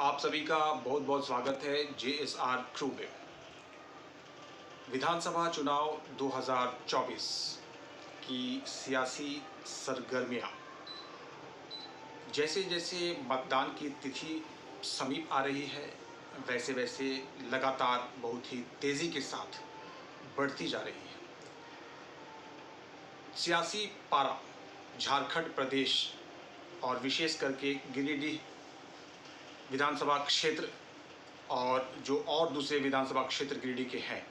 आप सभी का बहुत बहुत स्वागत है JSR क्रू में। विधानसभा चुनाव 2024 की सियासी सरगर्मियां जैसे जैसे मतदान की तिथि समीप आ रही है वैसे वैसे लगातार बहुत ही तेज़ी के साथ बढ़ती जा रही है। सियासी पारा झारखंड प्रदेश और विशेष करके गिरिडीह विधानसभा क्षेत्र और जो और दूसरे विधानसभा क्षेत्र गिरिडीह के हैं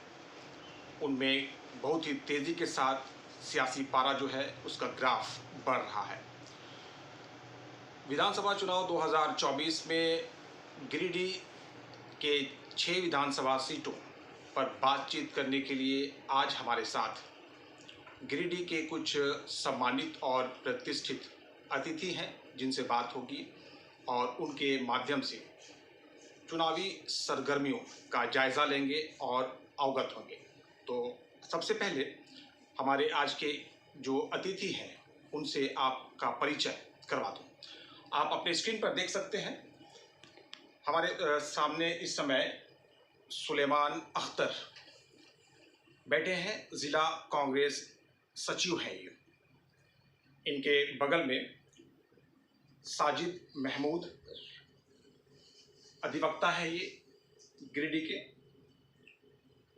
उनमें बहुत ही तेज़ी के साथ सियासी पारा जो है उसका ग्राफ बढ़ रहा है। विधानसभा चुनाव 2024 में गिरिडीह के 6 विधानसभा सीटों पर बातचीत करने के लिए आज हमारे साथ गिरिडीह के कुछ सम्मानित और प्रतिष्ठित अतिथि हैं जिनसे बात होगी और उनके माध्यम से चुनावी सरगर्मियों का जायज़ा लेंगे और अवगत होंगे। तो सबसे पहले हमारे आज के जो अतिथि हैं उनसे आपका परिचय करवा दूं। आप अपने स्क्रीन पर देख सकते हैं हमारे सामने इस समय सुलेमान अख्तर बैठे हैं, ज़िला कांग्रेस सचिव हैं ये। इनके बगल में साजिद महमूद अधिवक्ता है ये गिरिडीह के।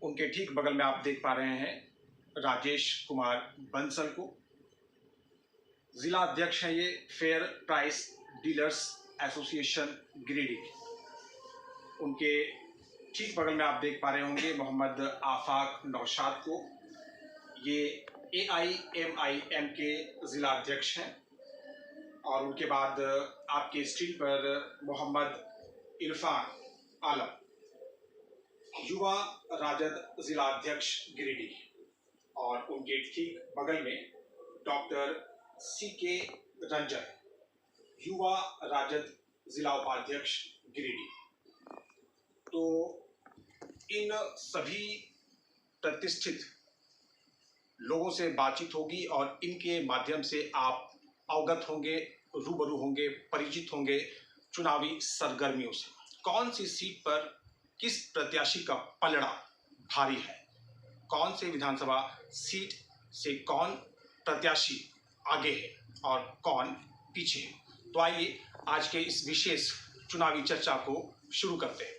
उनके ठीक बगल में आप देख पा रहे हैं राजेश कुमार बंसल को, जिला अध्यक्ष है ये fair price dealers association Giridih. उनके ठीक बगल में आप देख पा रहे होंगे मोहम्मद आफाक नौशाद को, ये AIMIM के जिला अध्यक्ष हैं। और उनके बाद आपके स्क्रीन पर मोहम्मद इरफान आलम, युवा राजद जिला अध्यक्ष गिरिडीह। और उनके ठीक बगल में डॉक्टर CK रंजन, युवा राजद जिला उपाध्यक्ष गिरिडीह। तो इन सभी प्रतिष्ठित लोगों से बातचीत होगी और इनके माध्यम से आप अवगत होंगे, रूबरू होंगे, परिचित होंगे चुनावी सरगर्मियों से। कौन सी सीट पर किस प्रत्याशी का पलड़ा भारी है, कौन से विधानसभा सीट से कौन प्रत्याशी आगे है और कौन पीछे है। तो आइए आज के इस विशेष चुनावी चर्चा को शुरू करते हैं।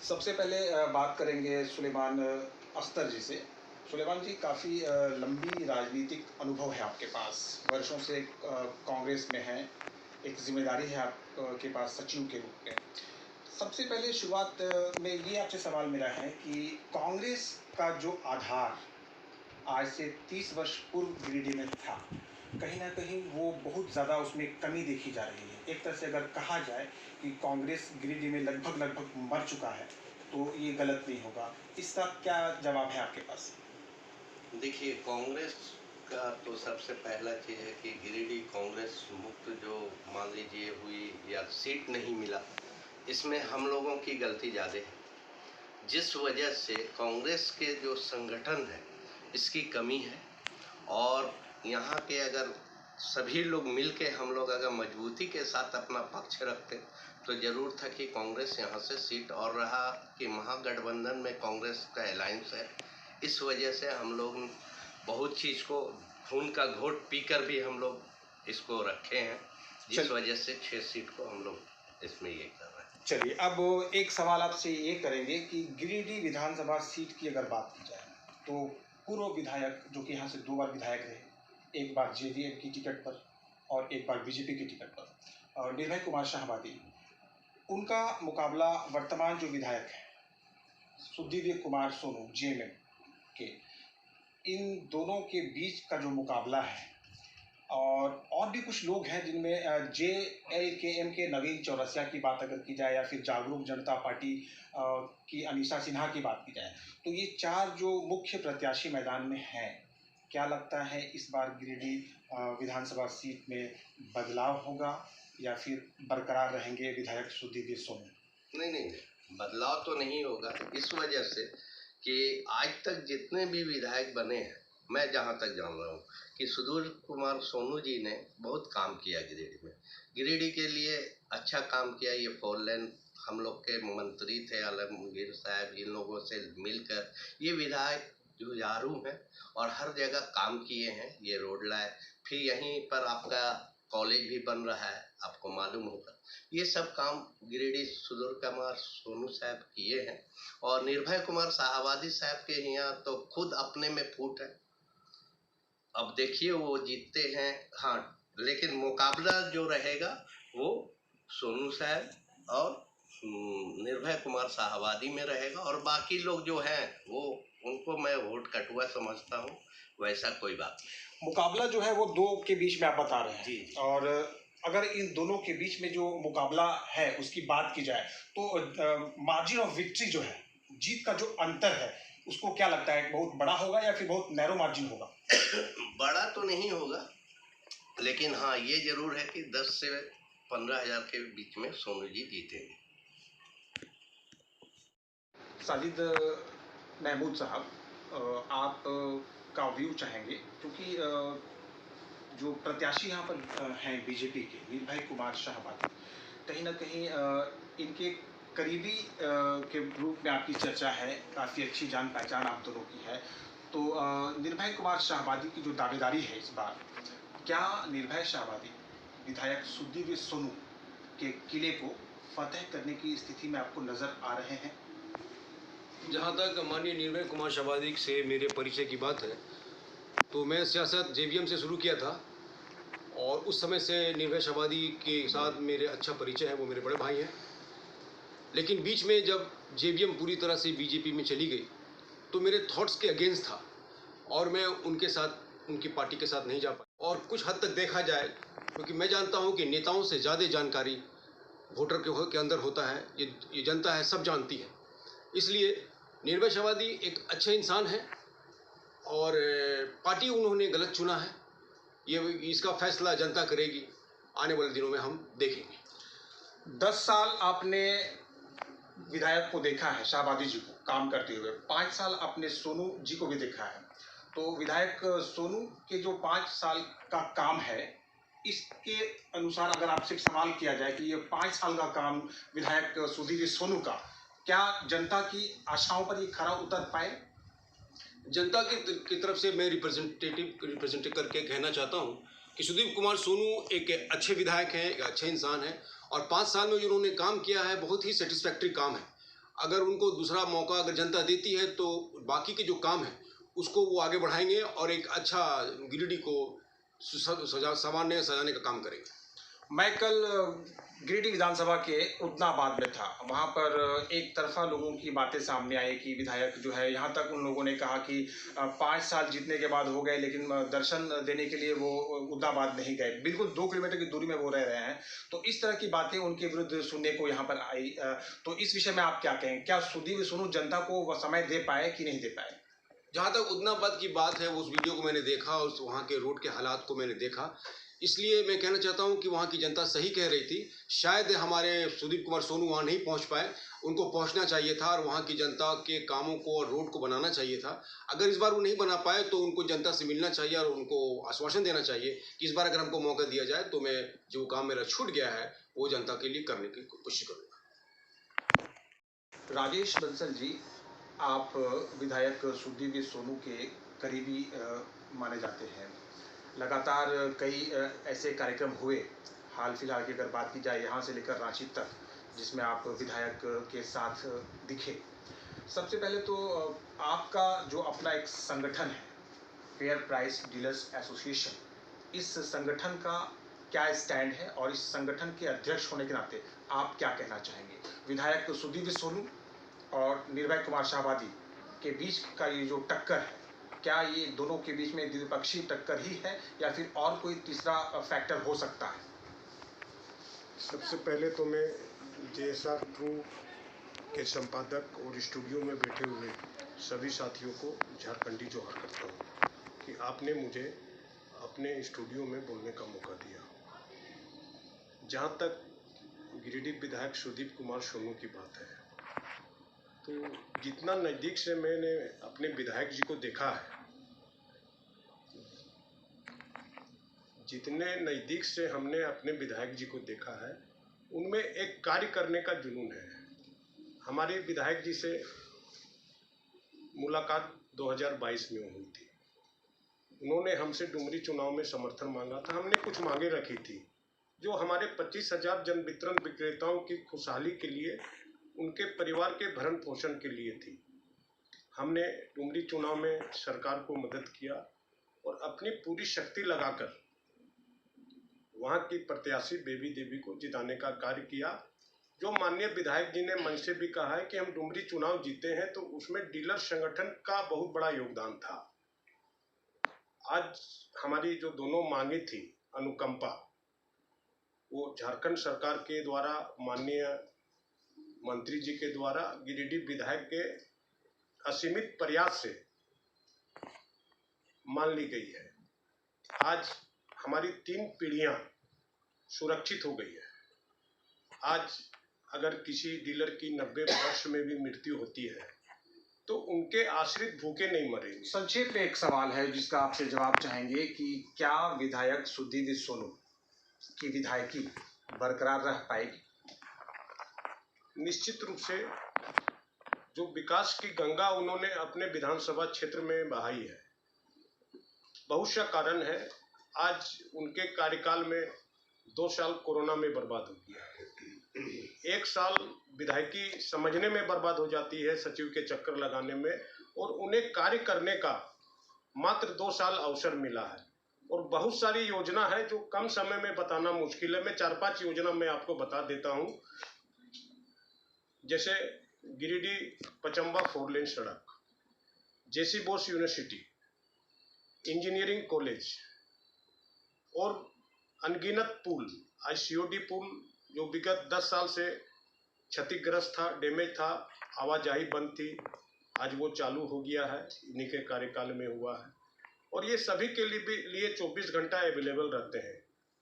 सबसे पहले बात करेंगे सुलेमान अख्तर जी से। सुलेमान जी, काफ़ी लंबी राजनीतिक अनुभव है आपके पास, वर्षों से कांग्रेस में हैं, एक जिम्मेदारी है आपके पास सचिव के रूप में। सबसे पहले शुरुआत में ये आपसे सवाल मेरा है कि कांग्रेस का जो आधार आज से 30 वर्ष पूर्व गिरिडीह में था, कहीं ना कहीं वो बहुत ज़्यादा उसमें कमी देखी जा रही है। एक तरह से अगर कहा जाए कि कांग्रेस गिरिडीह में लगभग मर चुका है तो ये गलत नहीं होगा। इसका क्या जवाब है आपके पास? देखिए, कांग्रेस का तो सबसे पहला चीज़ है कि गिरिडीह कांग्रेस मुक्त जो मान लीजिए हुई या सीट नहीं मिला, इसमें हम लोगों की गलती ज़्यादा है। जिस वजह से कांग्रेस के जो संगठन है इसकी कमी है, और यहाँ के अगर सभी लोग मिल के हम लोग अगर मजबूती के साथ अपना पक्ष रखते तो ज़रूर था कि कांग्रेस यहाँ से सीट, और रहा कि महागठबंधन में कांग्रेस का अलायंस है, इस वजह से हम लोग बहुत चीज़ को खून का घोट पीकर भी हम लोग इसको रखे हैं, जिस वजह से 6 सीट को हम लोग इसमें ये कर रहे हैं। चलिए, अब एक सवाल आपसे ये करेंगे कि गिरिडीह विधानसभा सीट की अगर बात की जाए तो पूर्व विधायक जो कि यहाँ से 2 बार विधायक रहे, एक बार JDM की टिकट पर और एक बार BJP की टिकट पर, और निर्भय कुमार शाहबादी, उनका मुकाबला वर्तमान जो विधायक है सुदीव्य कुमार सोनू JMM के, इन दोनों के बीच का जो मुकाबला है, और भी कुछ लोग हैं जिनमें JLKM के नवीन चौरसिया की बात अगर की जाए या फिर जागरूक जनता पार्टी की अनीशा सिन्हा की बात की जाए, तो ये 4 जो मुख्य प्रत्याशी मैदान में हैं, क्या लगता है इस बार गिरिडीह विधानसभा सीट में बदलाव होगा या फिर बरकरार रहेंगे विधायक सुदीव्य सोनू? नहीं, बदलाव तो नहीं होगा, इस वजह से कि आज तक जितने भी विधायक बने हैं मैं जहाँ तक जान रहा हूँ कि सुधीर कुमार सोनू जी ने बहुत काम किया गिरिडीह में। गिरिडीह के लिए अच्छा काम किया। ये 4 लेन हम लोग के मंत्री थे आलमगीर साहब, इन लोगों से मिलकर ये विधायक जुझारू हैं और हर जगह काम किए हैं। ये रोड लाए, फिर यहीं पर आपका कॉलेज भी बन रहा है, आपको मालूम होगा। ये सब काम गिरिडीह सुधीर कुमार सोनू साहब किए हैं। और निर्भय कुमार शाहाबादी साहब के यहाँ तो खुद अपने में फूट है। अब देखिए वो जीतते हैं, हाँ, लेकिन मुकाबला जो रहेगा वो सोनू साहब और निर्भय कुमार शाहाबादी में रहेगा। और बाकी लोग जो हैं वो उनको मैं वोट कटुआ समझता हूँ, वैसा कोई बात नहीं। मुकाबला जो है वो दो के बीच में आप बता रहे हैं। जी, जी। और अगर इन दोनों के बीच में जो मुकाबला है उसकी बात की जाए तो मार्जिन ऑफ विक्ट्री जो है, जीत का जो अंतर है, उसको क्या लगता है, बहुत बड़ा होगा या फिर बहुत नैरो मार्जिन होगा? बड़ा तो नहीं होगा, लेकिन हाँ ये जरूर है कि 10 से 15 हजार के बीच में सोनू जी जीतेंगे। साजिद महमूद साहब, आप का व्यू चाहेंगे, क्योंकि जो प्रत्याशी यहाँ पर हैं बीजेपी के, निर्भय कुमार शाहाबादी, कहीं ना कहीं इनके करीबी के रूप में आपकी चर्चा है, काफ़ी अच्छी जान पहचान आप दोनों की है। तो निर्भय कुमार शाहाबादी की जो दावेदारी है इस बार, क्या निर्भय शाहाबादी विधायक सुदीव्य सोनू के किले को फतेह करने की स्थिति में आपको नजर आ रहे हैं? जहाँ तक माननीय निर्भय कुमार शाहाबादी से मेरे परिचय की बात है, तो मैं सियासत जेवीएम से शुरू किया था और उस समय से निर्भय शाहाबादी के साथ मेरे अच्छा परिचय है। वो मेरे बड़े भाई हैं। लेकिन बीच में जब जेवीएम पूरी तरह से बीजेपी में चली गई तो मेरे थॉट्स के अगेंस्ट था और मैं उनके साथ, उनकी पार्टी के साथ नहीं जा पाया। और कुछ हद तक देखा जाए, क्योंकि मैं जानता हूँ कि नेताओं से ज़्यादा जानकारी वोटर के अंदर होता है, ये जनता है, सब जानती है। इसलिए निर्भय शाहाबादी एक अच्छे इंसान है और पार्टी उन्होंने गलत चुना है। ये इसका फैसला जनता करेगी, आने वाले दिनों में हम देखेंगे। 10 साल आपने विधायक को देखा है, शाहाबादी जी को काम करते हुए, 5 साल आपने सोनू जी को भी देखा है। तो विधायक सोनू के जो 5 साल का काम है, इसके अनुसार अगर आपसे सवाल किया जाए कि ये 5 साल का काम विधायक सुधीर सोनू का, क्या जनता की आशाओं पर ये खरा उतर पाए? जनता की तरफ से मैं रिप्रेजेंटेटिव करके कहना चाहता हूँ कि सुदीप कुमार सोनू एक अच्छे विधायक हैं, एक अच्छे इंसान हैं और 5 साल में जो उन्होंने काम किया है बहुत ही सेटिस्फैक्ट्री काम है। अगर उनको दूसरा मौका अगर जनता देती है तो बाकी के जो काम है उसको वो आगे बढ़ाएंगे और एक अच्छा गिरिडीह को सामान्य सजाने का काम करेंगे। मैं कल गिरिडीह विधानसभा के उदनाबाद में था। वहाँ पर एक तरफा लोगों की बातें सामने आई कि विधायक जो है, यहाँ तक उन लोगों ने कहा कि 5 साल जीतने के बाद हो गए, लेकिन दर्शन देने के लिए वो उदनाबाद नहीं गए। बिल्कुल 2 किलोमीटर की दूरी में वो रह रहे हैं। तो इस तरह की बातें उनके विरुद्ध सुनने को यहाँ पर आई। तो इस विषय में आप क्या कहें? क्या सुधीर सोनू जनता को वह समय दे पाए कि नहीं दे पाए? जहाँ तक उदनाबाद की बात है, उस वीडियो को मैंने देखा और वहाँ के रोड के हालात को मैंने देखा, इसलिए मैं कहना चाहता हूँ कि वहाँ की जनता सही कह रही थी। शायद हमारे सुदीप कुमार सोनू वहाँ नहीं पहुँच पाए, उनको पहुँचना चाहिए था और वहाँ की जनता के कामों को और रोड को बनाना चाहिए था। अगर इस बार वो नहीं बना पाए तो उनको जनता से मिलना चाहिए और उनको आश्वासन देना चाहिए कि इस बार अगर हमको मौका दिया जाए तो मैं जो काम मेरा छूट गया है वो जनता के लिए करने की कोशिश करूँगा। राजेश बंसल जी, आप विधायक सुदीव्य सोनू के करीबी माने जाते हैं। लगातार कई ऐसे कार्यक्रम हुए, हाल फिलहाल की अगर बात की जाए यहाँ से लेकर रांची तक, जिसमें आप विधायक के साथ दिखे। सबसे पहले तो आपका जो अपना एक संगठन है, फेयर प्राइस डीलर्स एसोसिएशन, इस संगठन का क्या स्टैंड है और इस संगठन के अध्यक्ष होने के नाते आप क्या कहना चाहेंगे? विधायक सुदीव्य सोनू और निर्भय कुमार शाहाबादी के बीच का ये जो टक्कर है, क्या ये दोनों के बीच में द्विपक्षीय टक्कर ही है या फिर और कोई तीसरा फैक्टर हो सकता है? सबसे पहले तो मैं जेएसआर ट्रू के संपादक और स्टूडियो में बैठे हुए सभी साथियों को झारखंडी जोहार करता हूँ कि आपने मुझे अपने स्टूडियो में बोलने का मौका दिया। जहाँ तक गिरिडीह विधायक सुदीप कुमार सोनू की बात है, तो जितना नज़दीक से मैंने अपने विधायक जी को देखा है, जितने नज़दीक से हमने अपने विधायक जी को देखा है, उनमें एक कार्य करने का जुनून है। हमारे विधायक जी से मुलाकात 2022 में हुई थी। उन्होंने हमसे डुमरी चुनाव में समर्थन मांगा था। हमने कुछ मांगे रखी थी जो हमारे 25,000 जन वितरण विक्रेताओं की खुशहाली के लिए, उनके परिवार के भरण पोषण के लिए थी। हमने डुमरी चुनाव में सरकार को मदद किया और अपनी पूरी शक्ति लगाकर वहाँ की प्रत्याशी बेबी देवी को जिताने का कार्य किया। जो माननीय विधायक जी ने मन से भी कहा है कि हम डुमरी चुनाव जीते हैं, तो उसमें डीलर संगठन का बहुत बड़ा योगदान था। आज हमारी जो दोनों मांगे थी अनुकंपा, वो झारखंड सरकार के द्वारा, माननीय मंत्री जी के द्वारा, गिरिडीह विधायक के असीमित प्रयास से मान ली गई है। आज हमारी 3 पीढ़ियां सुरक्षित हो गई है। आज अगर किसी डीलर की 90 वर्ष में भी मृत्यु होती है तो उनके आश्रित भूखे नहीं मरेंगे। संक्षेप में एक सवाल है जिसका आपसे जवाब चाहेंगे कि क्या विधायक सुधीर सोनू की विधायकी बरकरार रह पाएगी? निश्चित रूप से जो विकास की गंगा उन्होंने अपने विधानसभा क्षेत्र में बहाई है, बहुत सा कारण है। आज उनके कार्यकाल में 2 साल कोरोना में बर्बाद हो गया है। 1 साल विधायकी समझने में बर्बाद हो जाती है, सचिव के चक्कर लगाने में, और उन्हें कार्य करने का मात्र 2 साल अवसर मिला है। और बहुत सारी योजना है जो कम समय में बताना मुश्किल है। मैं 4-5 योजना मैं आपको बता देता हूँ। जैसे गिरिडीह पचम्बा 4 लेन सड़क, जेसी बोस यूनिवर्सिटी, इंजीनियरिंग कॉलेज और अनगिनत पुल। आज सीओडी पुल जो विगत 10 साल से क्षतिग्रस्त था, डैमेज था, आवाजाही बंद थी, आज वो चालू हो गया है, इन्हीं के कार्यकाल में हुआ है। और ये सभी के लिए 24 घंटा अवेलेबल रहते हैं।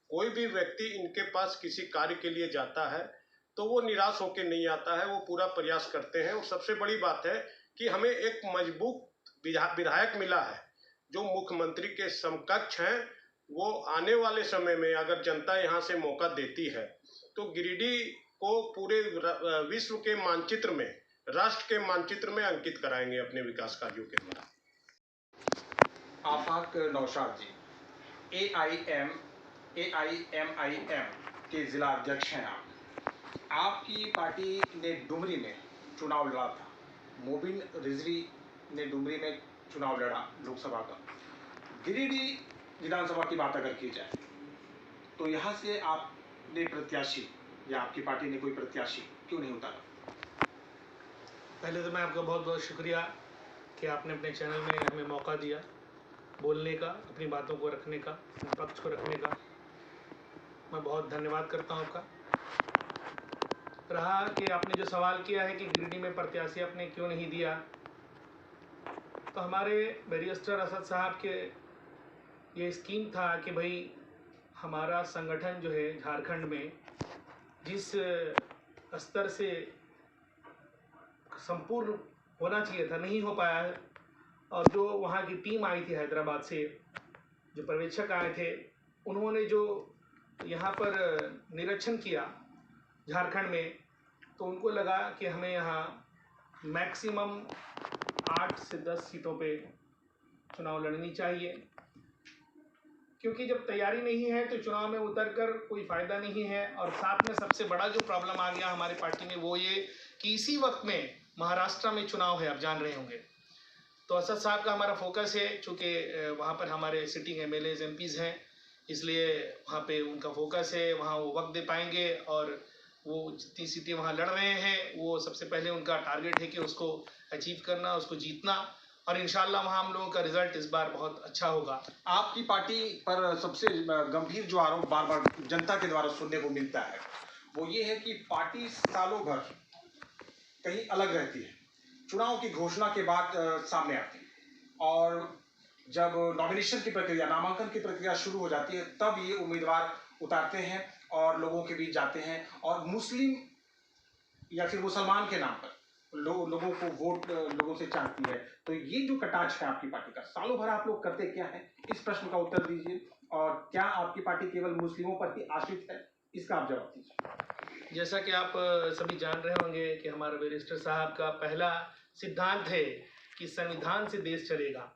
कोई भी व्यक्ति इनके पास किसी कार्य के लिए जाता है तो वो निराश होकर नहीं आता है, वो पूरा प्रयास करते हैं। और सबसे बड़ी बात है कि हमें एक मजबूत विधायक मिला है जो मुख्यमंत्री के समकक्ष हैं। वो आने वाले समय में अगर जनता यहाँ से मौका देती है तो गिरिडीह को पूरे विश्व के मानचित्र में, राष्ट्र के मानचित्र में अंकित कराएंगे अपने विकास कार्यों के द्वारा। आफाक नौशाद जी, AIMIM के जिला अध्यक्ष हैं आप। आपकी पार्टी ने डुमरी में चुनाव लड़ा था, मोबिन रिजवी ने डुमरी में चुनाव लड़ा लोकसभा का। गिरिडीह विधानसभा की बात अगर की जाए तो यहाँ से आपने प्रत्याशी या आपकी पार्टी ने कोई प्रत्याशी क्यों नहीं उतारा? पहले तो मैं आपका बहुत बहुत शुक्रिया कि आपने अपने चैनल में हमें मौका दिया बोलने का, अपनी बातों को रखने का, अपने पक्ष को रखने का। मैं बहुत धन्यवाद करता हूँ आपका। रहा कि आपने जो सवाल किया है कि गिरिडीह में प्रत्याशी आपने क्यों नहीं दिया, तो हमारे बैरिस्टर असद साहब के ये स्कीम था कि भाई हमारा संगठन जो है झारखंड में जिस स्तर से संपूर्ण होना चाहिए था, नहीं हो पाया है। और जो वहाँ की टीम आई थी हैदराबाद से, जो पर्यवेक्षक आए थे, उन्होंने जो यहाँ पर निरीक्षण किया झारखंड में, तो उनको लगा कि हमें यहाँ मैक्सिमम 8 से 10 सीटों पे चुनाव लड़नी चाहिए, क्योंकि जब तैयारी नहीं है तो चुनाव में उतरकर कोई फ़ायदा नहीं है। और साथ में सबसे बड़ा जो प्रॉब्लम आ गया हमारी पार्टी में वो ये कि इसी वक्त में महाराष्ट्र में चुनाव है, आप जान रहे होंगे। तो असद साहब का हमारा फोकस है, चूँकि वहाँ पर हमारे सिटिंग MLAs MPs हैं, इसलिए वहाँ पे उनका फोकस है, वहाँ वो वक्त दे पाएंगे। और वो जितनी सीटें वहाँ लड़ रहे हैं वो सबसे पहले उनका टारगेट है कि उसको अचीव करना, उसको जीतना, और इंशाल्लाह वहाँ हम लोगों का रिजल्ट इस बार बहुत अच्छा होगा। आपकी पार्टी पर सबसे गंभीर जो आरोप बार बार जनता के द्वारा सुनने को मिलता है वो ये है कि पार्टी सालों भर कहीं अलग रहती है, चुनाव की घोषणा के बाद सामने आती है, और जब नॉमिनेशन की प्रक्रिया, नामांकन की प्रक्रिया शुरू हो जाती है तब ये उम्मीदवार उतारते हैं और लोगों के बीच जाते हैं और मुस्लिम या फिर मुसलमान के नाम पर लोगों को वोट लोगों से चाहती है। तो ये जो कटाक्ष है आपकी पार्टी का, सालों भर आप लोग करते क्या हैं, इस प्रश्न का उत्तर दीजिए। और क्या आपकी पार्टी केवल मुस्लिमों पर ही आश्रित है? इसका आप जवाब दीजिए। जैसा कि आप सभी जान रहे होंगे कि हमारे बैरिस्टर साहब का पहला सिद्धांत है कि संविधान से देश चलेगा,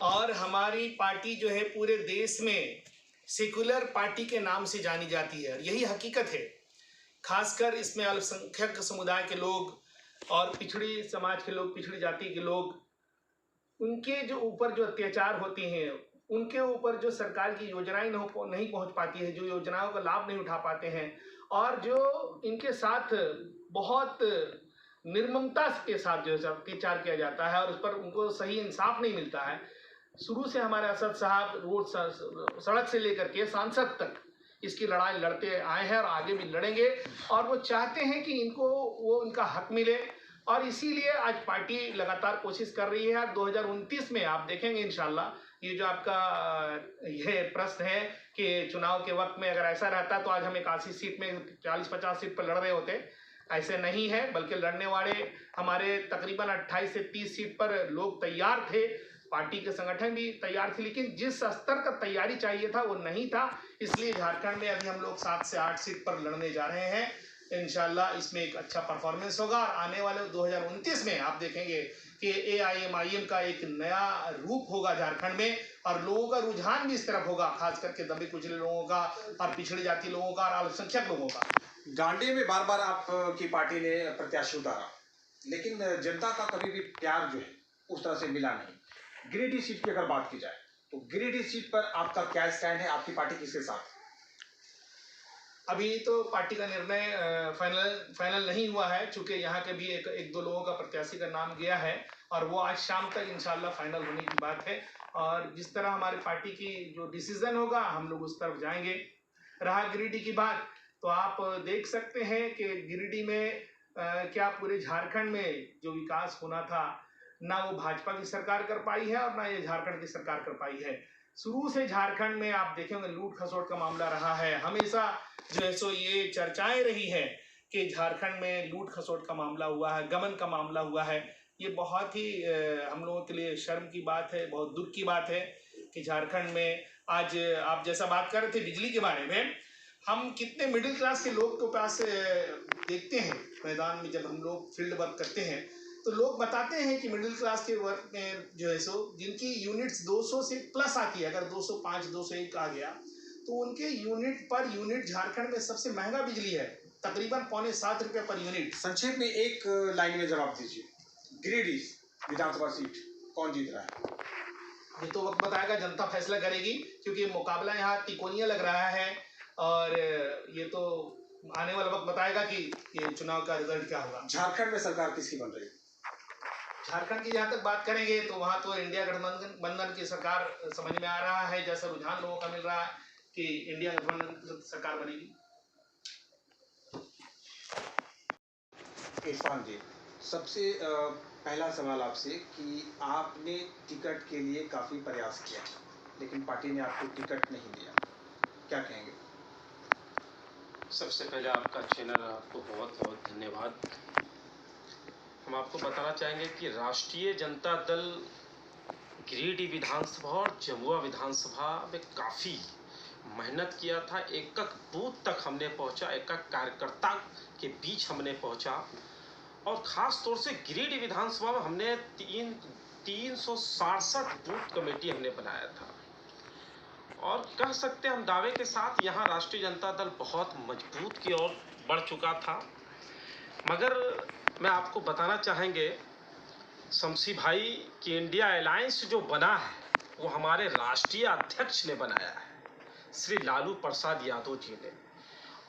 और हमारी पार्टी जो है पूरे देश में सेकुलर पार्टी के नाम से जानी जाती है, और यही हकीकत है। खासकर इसमें अल्पसंख्यक समुदाय के लोग और पिछड़ी समाज के लोग, पिछड़ी जाति के लोग, उनके जो ऊपर जो अत्याचार होते हैं, उनके ऊपर जो सरकार की योजनाएं नहीं पहुंच पाती है, जो योजनाओं का लाभ नहीं उठा पाते हैं, और जो इनके साथ बहुत निर्ममता के साथ जो है अत्याचार किया जाता है और उस पर उनको सही इंसाफ नहीं मिलता है। शुरू से हमारे असद साहब रोड सड़क से लेकर के सांसद तक इसकी लड़ाई लड़ते आए हैं और आगे भी लड़ेंगे, और वो चाहते हैं कि इनको वो उनका हक मिले, और इसीलिए आज पार्टी लगातार कोशिश कर रही है। 2029 में आप देखेंगे इंशाल्लाह, ये जो आपका ये प्रश्न है कि चुनाव के वक्त में अगर ऐसा रहता तो आज हम 81 सीट में 40-50 सीट पर लड़ रहे होते। ऐसे नहीं है, बल्कि लड़ने वाले हमारे तकरीबन 28 से 30 सीट पर लोग तैयार थे, पार्टी के संगठन भी तैयार थे, लेकिन जिस स्तर का तैयारी चाहिए था वो नहीं था। इसलिए झारखंड में अभी हम लोग 7 से 8 सीट पर लड़ने जा रहे हैं। इंशाल्लाह इसमें एक अच्छा परफॉर्मेंस होगा, और आने वाले 2029 में आप देखेंगे कि AIMIM का एक नया रूप होगा झारखंड में, और लोगों का रुझान भी इस तरफ होगा, खास करके दबे कुचले लोगों का और पिछड़ी जाति लोगों का और अल्पसंख्यक लोगों का। गांडी में बार बार आपकी पार्टी ने प्रत्याशी उतारा, लेकिन जनता का कभी भी प्यार जो है उस तरह से मिला नहीं। गिरिडीह सीट की अगर बात की जाए तो गिरिडीह सीट पर आपका क्या स्टैंड है? आपकी पार्टी किसके साथ? अभी तो पार्टी का निर्णय फाइनल नहीं हुआ है, चूंकि यहाँ के भी एक दो लोगों का प्रत्याशी का नाम गया है, और वो आज शाम तक इंशाल्लाह फाइनल होने की बात है, और जिस तरह हमारी पार्टी की जो डिसीजन होगा हम लोग उस तरफ जाएंगे। रहा गिरिडीह की बात, तो आप देख सकते हैं कि गिरिडीह में क्या पूरे झारखंड में जो विकास होना था, ना वो भाजपा की सरकार कर पाई है और ना ये झारखंड की सरकार कर पाई है। शुरू से झारखंड में आप देखेंगे लूट खसोट का मामला रहा है, हमेशा जो है सो ये चर्चाएं रही है कि झारखंड में लूट खसोट का मामला हुआ है, गबन का मामला हुआ है। ये बहुत ही हम लोगों के लिए शर्म की बात है, बहुत दुख की बात है कि झारखंड में आज आप जैसा बात कर रहे थे बिजली के बारे में, हम कितने मिडिल क्लास के लोग के पास देखते हैं मैदान में, जब हम लोग फील्ड वर्क करते हैं तो लोग बताते हैं कि मिडिल क्लास के वर्क में जो है सो जिनकी यूनिट्स 200 से प्लस आती है, अगर 205 201 आ गया तो उनके यूनिट पर यूनिट झारखंड में सबसे महंगा बिजली है, तकरीबन 6.25 रुपये पर यूनिट। संक्षेप में एक लाइन में जवाब दीजिए, गिरिडीह विधानसभा सीट कौन जीत रहा है? ये तो वक्त बताएगा, जनता फैसला करेगी, क्योंकि मुकाबला यहाँ तिकोनिया लग रहा है, और ये तो आने वाला वक्त बताएगा कि ये चुनाव का रिजल्ट क्या होगा। झारखंड में सरकार किसकी बन रही है? झारखंड की जहाँ तक बात करेंगे तो वहाँ तो इंडिया गठबंधन की सरकार समझ में आ रहा है, जैसा रुझान लोगों का मिल रहा है कि इंडिया गठबंधन सरकार बनेगी। इरफान जी, सबसे पहला सवाल आपसे कि आपने टिकट के लिए काफ़ी प्रयास किया, लेकिन पार्टी ने आपको टिकट नहीं दिया, क्या कहेंगे? सबसे पहले आपका चैनल, आपको बहुत बहुत धन्यवाद। हम आपको बताना चाहेंगे कि राष्ट्रीय जनता दल गिरिडीह विधानसभा और जमुआ विधानसभा में काफ़ी मेहनत किया था। एक एक बूथ तक हमने पहुंचा, एक एक कार्यकर्ता के बीच हमने पहुंचा, और ख़ास तौर से गिरिडीह विधानसभा में हमने 367 बूथ कमेटी हमने बनाया था, और कह सकते हैं हम दावे के साथ यहाँ राष्ट्रीय जनता दल बहुत मजबूत की ओर बढ़ चुका था। मगर मैं आपको बताना चाहेंगे शमसी भाई कि इंडिया अलायंस जो बना है वो हमारे राष्ट्रीय अध्यक्ष ने बनाया है, श्री लालू प्रसाद यादव जी ने।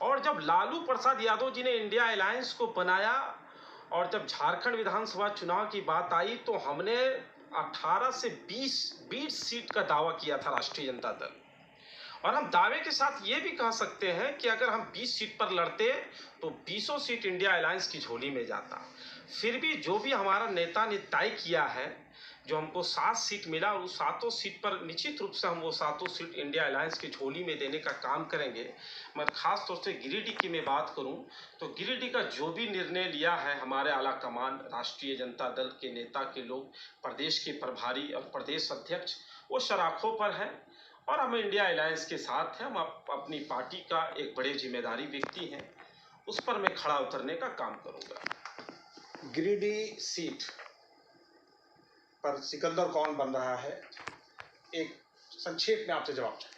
और जब लालू प्रसाद यादव जी ने इंडिया अलायंस को बनाया और जब झारखंड विधानसभा चुनाव की बात आई तो हमने 18 से 20 सीट का दावा किया था राष्ट्रीय जनता दल, और हम दावे के साथ ये भी कह सकते हैं कि अगर हम 20 सीट पर लड़ते तो 20 सीट इंडिया अलायंस की झोली में जाता। फिर भी जो भी हमारा नेता ने तय किया है, जो हमको 7 सीट मिला, और उस 7 सीट पर निश्चित रूप से हम वो 7 सीट इंडिया अलायंस की झोली में देने का काम करेंगे। मगर ख़ास तौर से गिरिडीह की मैं बात करूं तो गिरिडीह का जो भी निर्णय लिया है हमारे आला कमान, राष्ट्रीय जनता दल के नेता के लोग, प्रदेश के प्रभारी और प्रदेश अध्यक्ष, वो सराखों पर है, और हम इंडिया अलायंस के साथ हैं। हम अपनी पार्टी का एक बड़े जिम्मेदारी व्यक्ति हैं, उस पर मैं खड़ा उतरने का काम करूंगा। गिरिडीह सीट पर सिकंदर कौन बन रहा है, एक संक्षेप में आपसे जवाब चाहिए।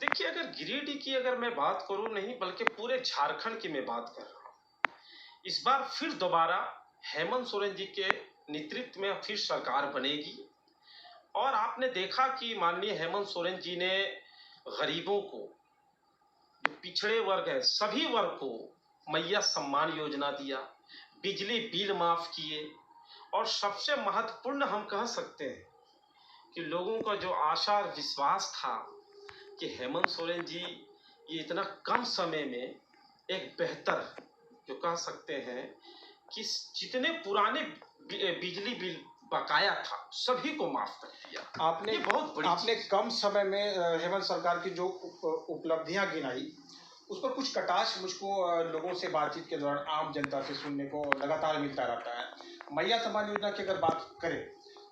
देखिए, अगर गिरिडीह की अगर मैं बात करूं, नहीं बल्कि पूरे झारखंड की मैं बात कर रहा हूं। इस बार फिर दोबारा हेमंत सोरेन जी के नेतृत्व में फिर सरकार बनेगी और आपने देखा कि माननीय हेमंत सोरेन जी ने गरीबों को, जो पिछड़े वर्ग है, सभी वर्ग को मैया सम्मान योजना दिया, बिजली बिल माफ किए और सबसे महत्वपूर्ण हम कह सकते हैं कि लोगों का जो आशा और विश्वास था कि हेमंत सोरेन जी ये इतना कम समय में एक बेहतर, जो कह सकते हैं कि जितने पुराने बिजली बिल बकाया था सभी को माफ कर दिया। आपने कम समय में हेमंत सरकार की जो उपलब्धियां गिनाई, उस पर कुछ कटाक्ष मुझको लोगों से बातचीत के दौरान, आम जनता से सुनने को लगातार मिलता रहता है। मैया सम्मान योजना की अगर बात करें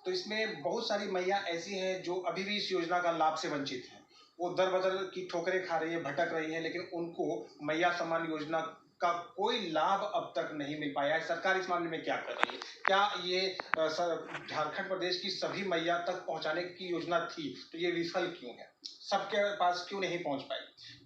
तो इसमें बहुत सारी मैया ऐसी हैं जो अभी भी इस योजना का लाभ से वंचित हैं। वो दर बदर की ठोकरें खा रही है, भटक रही है, लेकिन उनको मैया सम्मान योजना का कोई लाभ अब तक नहीं मिल पाया है। सरकार इस मामले में क्या कर रही है? क्या ये झारखंड प्रदेश की सभी मैया तक पहुंचाने की योजना थी तो ये विफल क्यों है, सबके पास क्यों नहीं पहुंच पाई?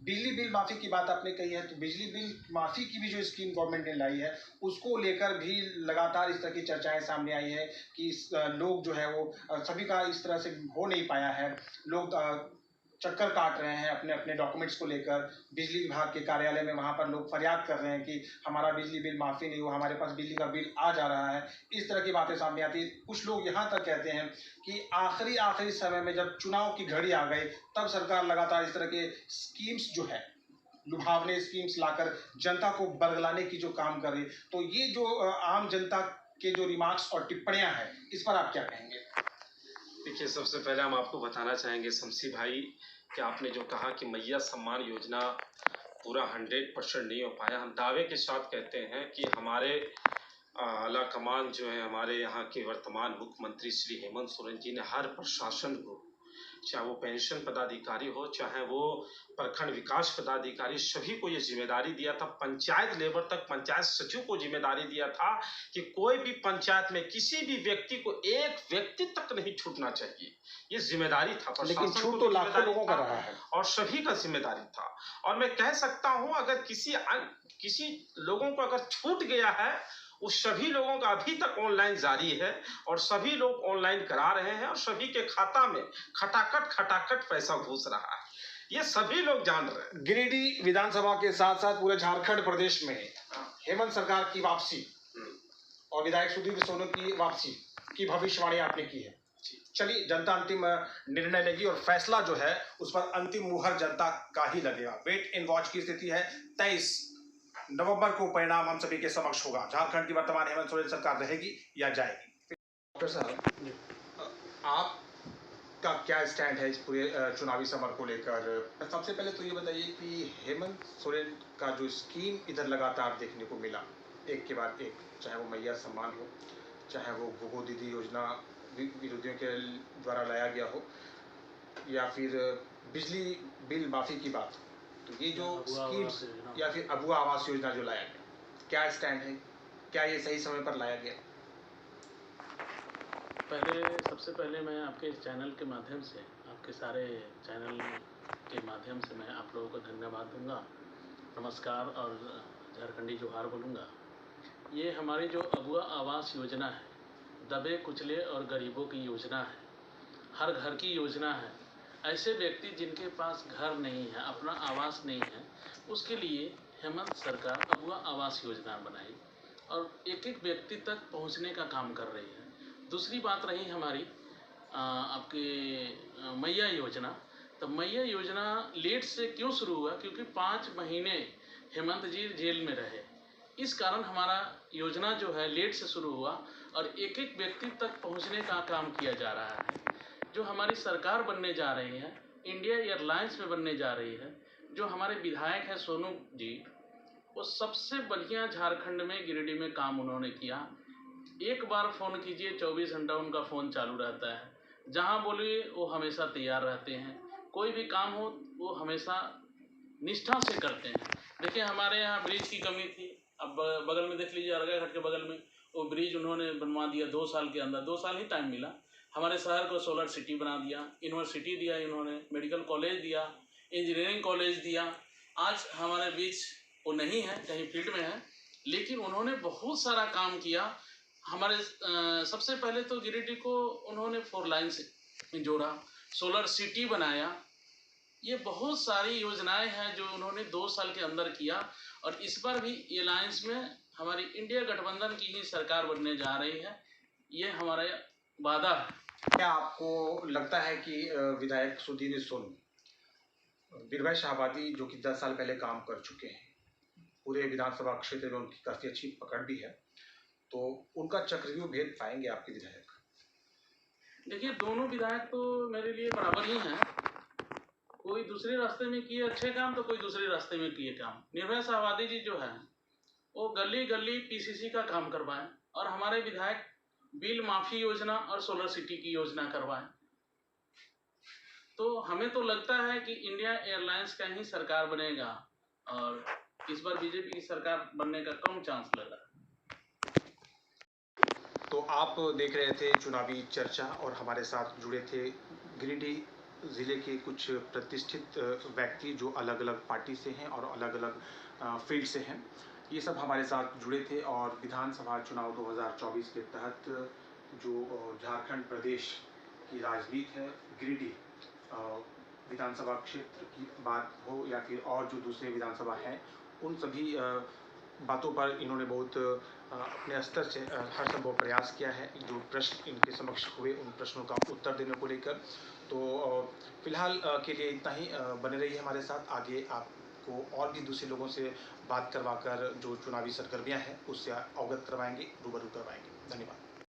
बिजली बिल माफी की बात आपने कही है, तो बिजली बिल माफी की भी जो स्कीम गवर्नमेंट ने लाई है उसको लेकर भी लगातार इस तरह की चर्चाएं सामने आई है कि लोग जो है वो सभी का इस तरह से हो नहीं पाया है। लोग चक्कर काट रहे हैं अपने अपने डॉक्यूमेंट्स को लेकर। बिजली विभाग के कार्यालय में वहां पर लोग फरियाद कर रहे हैं कि हमारा बिजली बिल माफी नहीं हुआ, हमारे पास बिजली का बिल आ जा रहा है। इस तरह की बातें सामने आती है। कुछ लोग यहाँ तक कहते हैं कि आखिरी समय में जब चुनाव की घड़ी आ गई तब सरकार लगातार इस तरह के स्कीम्स जो है, लुभावने स्कीम्स लाकर जनता को बरगलाने की जो काम कर रही, तो ये जो आम जनता के जो रिमार्क्स और टिप्पणियां हैं, इस पर आप क्या कहेंगे? देखिए, सबसे पहले हम आपको बताना चाहेंगे शमसी भाई कि आपने जो कहा कि मैया सम्मान योजना पूरा 100% नहीं हो पाया, हम दावे के साथ कहते हैं कि हमारे आला कमान जो है, हमारे यहाँ के वर्तमान मुख्यमंत्री श्री हेमंत सोरेन जी ने हर प्रशासन को, चाहे वो पेंशन पदाधिकारी हो, चाहे वो प्रखंड विकास पदाधिकारी, सभी को ये जिम्मेदारी दिया था। पंचायत लेवल तक पंचायत सचिव को जिम्मेदारी दिया था कि कोई भी पंचायत में किसी भी व्यक्ति को एक व्यक्ति तक नहीं छूटना चाहिए। ये जिम्मेदारी था, लेकिन छूट तो लाखों लोगों का रहा है और सभी का जिम्मेदारी था। और मैं कह सकता हूं, अगर किसी लोगों को अगर छूट गया है, उस सभी लोगों का अभी तक ऑनलाइन जारी है और सभी लोग ऑनलाइन करा रहे हैं और सभी के खाता में खटाखट पैसा घुस रहा है। ये सभी लोग जान रहे हैं। गिरिडीह विधानसभा के साथ साथ पूरे झारखंड प्रदेश में हेमंत सरकार की वापसी और विधायक सुधीर सोनू की वापसी की भविष्यवाणी आपने की है। चलिए, जनता अंतिम निर्णय लेगी और फैसला जो है उस पर अंतिम मुहर जनता का ही लगेगा। वेट एंड वॉच की स्थिति है। 23 नवंबर को परिणाम हम सभी के समक्ष होगा। झारखंड की वर्तमान हेमंत सोरेन सरकार रहेगी या जाएगी? डॉक्टर साहब, आपका क्या स्टैंड है इस पूरे चुनावी समर को लेकर? सबसे पहले तो ये बताइए कि हेमंत सोरेन का जो स्कीम इधर लगातार देखने को मिला, एक के बाद एक, चाहे वो मैया सम्मान हो, चाहे वो घुघो दीदी योजना विरोधियों के द्वारा लाया गया हो, या फिर बिजली बिल माफी की बात, तो ये जो स्कीम्स या फिर अबुआ आवास योजना जो लाया गया, क्या स्टैंड है? क्या ये सही समय पर लाया गया? सबसे पहले मैं आपके चैनल के माध्यम से, आपके सारे चैनल के माध्यम से मैं आप लोगों को धन्यवाद दूंगा, नमस्कार और झारखंडी जोहार बोलूँगा। ये हमारी जो अबुआ आवास योजना है, दबे कुचले और गरीबों की योजना है, हर घर की योजना है। ऐसे व्यक्ति जिनके पास घर नहीं है, अपना आवास नहीं है, उसके लिए हेमंत सरकार अबुआ आवास योजना बनाई और एक एक व्यक्ति तक पहुंचने का काम कर रही है। दूसरी बात रही हमारी आपकी मैया योजना। तो मैया योजना लेट से क्यों शुरू हुआ? क्योंकि 5 महीने हेमंत जी जेल में रहे, इस कारण हमारा योजना जो है लेट से शुरू हुआ और एक एक व्यक्ति तक पहुंचने का काम किया जा रहा है। जो हमारी सरकार बनने जा रही है, इंडिया एयरलाइंस में बनने जा रही है, जो हमारे विधायक हैं सोनू जी, वो सबसे बढ़िया झारखंड में गिरिडीह में काम उन्होंने किया। एक बार फ़ोन कीजिए, 24 घंटा उनका फ़ोन चालू रहता है, जहां बोलिए वो हमेशा तैयार रहते हैं। कोई भी काम हो वो हमेशा निष्ठा से करते हैं। देखिए हमारे यहाँ ब्रिज की कमी थी, अब बगल में देख लीजिए, अर्गा घाट के बगल में वो ब्रिज उन्होंने बनवा दिया 2 साल के अंदर, 2 साल ही टाइम मिला। हमारे शहर को सोलर सिटी बना दिया, यूनिवर्सिटी दिया इन्होंने, मेडिकल कॉलेज दिया, इंजीनियरिंग कॉलेज दिया। आज हमारे बीच वो नहीं है, कहीं फील्ड में है, लेकिन उन्होंने बहुत सारा काम किया। हमारे सबसे पहले तो गिरिडीह को उन्होंने 4 लाइन से जोड़ा, सोलर सिटी बनाया। ये बहुत सारी योजनाएं हैं जो उन्होंने 2 साल के अंदर किया, और इस बार भी ये अलायंस में हमारी इंडिया गठबंधन की ही सरकार बनने जा रही है, ये हमारा वादा है। क्या आपको लगता है कि विधायक सुधीर सोनू बीरभाई शाहाबादी जो कि 10 साल पहले काम कर चुके हैं, पूरे विधानसभा क्षेत्र में उनकी काफ़ी अच्छी पकड़ भी है, तो उनका चक्रव्यूह भेद पाएंगे आपके विधायक? देखिए दोनों विधायक तो मेरे लिए बराबर ही हैं। कोई दूसरे रास्ते में किए अच्छे काम, तो कोई दूसरे रास्ते में किए काम। निर्भय शाहाबादी जी जो है वो गली गली पीसीसी का काम करवाएं, और हमारे विधायक बिल माफी योजना और सोलर सिटी की योजना करवाएं। तो हमें तो लगता है कि इंडिया एयरलाइंस का ही सरकार बनेगा, और इस बार बीजेपी की सरकार बनने का कम चांस लग रहा है। तो आप देख रहे थे चुनावी चर्चा, और हमारे साथ जुड़े थे गिरिडीह ज़िले के कुछ प्रतिष्ठित व्यक्ति जो अलग अलग पार्टी से हैं और अलग अलग फील्ड से हैं। ये सब हमारे साथ जुड़े थे, और विधानसभा चुनाव 2024 के तहत जो झारखंड प्रदेश की राजनीति है, गिरिडीह विधानसभा क्षेत्र की बात हो या फिर और जो दूसरे विधानसभा हैं, उन सभी बातों पर इन्होंने बहुत अपने स्तर से हर संभव प्रयास किया है। जो प्रश्न इनके समक्ष हुए उन प्रश्नों का उत्तर देने को लेकर, तो फिलहाल के लिए इतना ही। बने रहिए हमारे साथ, आगे आपको और भी दूसरे लोगों से बात करवाकर जो चुनावी सरगर्मियां हैं उससे अवगत करवाएंगे, रूबरू करवाएंगे। धन्यवाद।